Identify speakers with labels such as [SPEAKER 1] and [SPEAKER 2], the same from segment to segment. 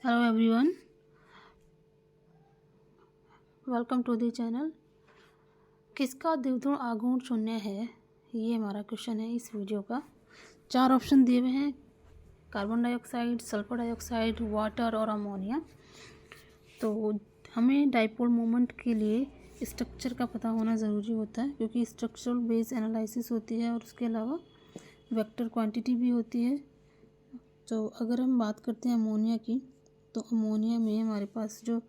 [SPEAKER 1] Hello everyone, welcome to the channel. किसका द्विध्रुव आघूर्ण शून्य है, ये हमारा क्वेश्चन है इस वीडियो का। 4 ऑप्शन दिए हुए हैं, carbon dioxide, sulphur dioxide, water और अमोनिया। तो हमें डाइपोल मोमेंट के लिए स्ट्रक्चर का पता होना ज़रूरी होता है, क्योंकि स्ट्रक्चरल बेस एनालिसिस होती है और उसके अलावा वेक्टर क्वांटिटी भी होती है। तो अगर हम बात करते हैं अमोनिया की, तो अमोनिया में हमारे पास जो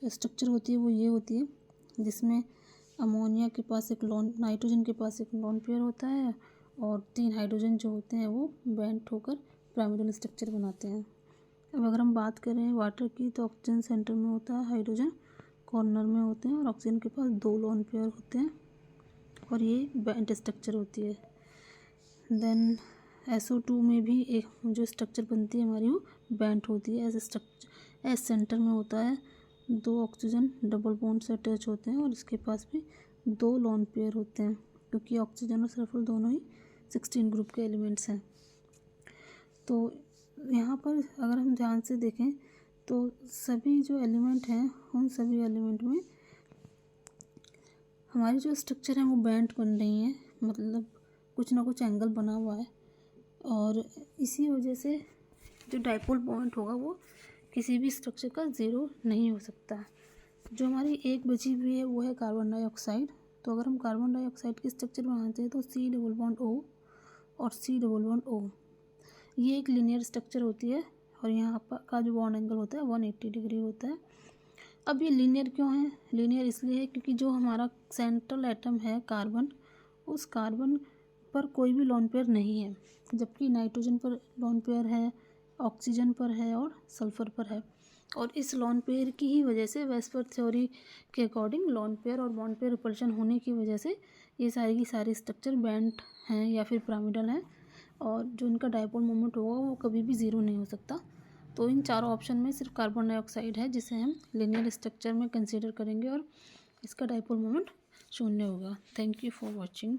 [SPEAKER 1] स्ट्रक्चर होती है वो ये होती है, जिसमें अमोनिया के पास एक लोन, नाइट्रोजन के पास एक लोन पेयर होता है और 3 हाइड्रोजन जो होते हैं वो बैंड होकर पिरामिडल स्ट्रक्चर बनाते हैं। अब अगर हम बात करें वाटर की, तो ऑक्सीजन सेंटर में होता है, हाइड्रोजन कॉर्नर में होते हैं और ऑक्सीजन के पास 2 लोन पेयर होते हैं और ये बैंड स्ट्रक्चर होती है। देन SO2 में भी एक जो स्ट्रक्चर बनती है हमारी, वो बैंड होती है। एस स्ट्रक्चर एस सेंटर में होता है, 2 ऑक्सीजन डबल बॉन्ड से अटैच होते हैं और इसके पास भी 2 लोन पेयर होते हैं, क्योंकि ऑक्सीजन और सल्फर दोनों ही 16 ग्रुप के एलिमेंट्स हैं। तो यहाँ पर अगर हम ध्यान से देखें तो सभी जो एलिमेंट हैं, उन सभी एलिमेंट में हमारी जो स्ट्रक्चर है वो बैंड बन रही है, मतलब कुछ ना कुछ एंगल बना हुआ है और इसी वजह से जो डाइपोल मोमेंट होगा वो किसी भी स्ट्रक्चर का ज़ीरो नहीं हो सकता। जो हमारी एक बची हुई है वो है कार्बन डाइऑक्साइड। तो अगर हम कार्बन डाइऑक्साइड की स्ट्रक्चर बनाते हैं तो C डबल बॉन्ड O और C डबल बॉन्ड O, ये एक लीनियर स्ट्रक्चर होती है और यहाँ पर का जो बॉन्ड एंगल होता है 180 डिग्री होता है। अब ये लीनियर क्यों है? लीनियर इसलिए है क्योंकि जो हमारा सेंट्रल एटम है कार्बन, उस कार्बन पर कोई भी लोन पेयर नहीं है, जबकि नाइट्रोजन पर लोन पेयर है, ऑक्सीजन पर है और सल्फर पर है। और इस लोन पेयर की ही वजह से वेस्पर थ्योरी के अकॉर्डिंग लोन पेयर और बॉन्ड पेयर रिपल्शन होने की वजह से ये सारी की सारी स्ट्रक्चर बैंड हैं या फिर पिरामिडल हैं और जो इनका डाइपोल मोमेंट होगा वो कभी भी ज़ीरो नहीं हो सकता। तो इन चारों ऑप्शन में सिर्फ कार्बन डाइऑक्साइड है जिसे हम लीनियर स्ट्रक्चर में कंसीडर करेंगे और इसका डाइपोल मोमेंट शून्य होगा। Thank you for watching.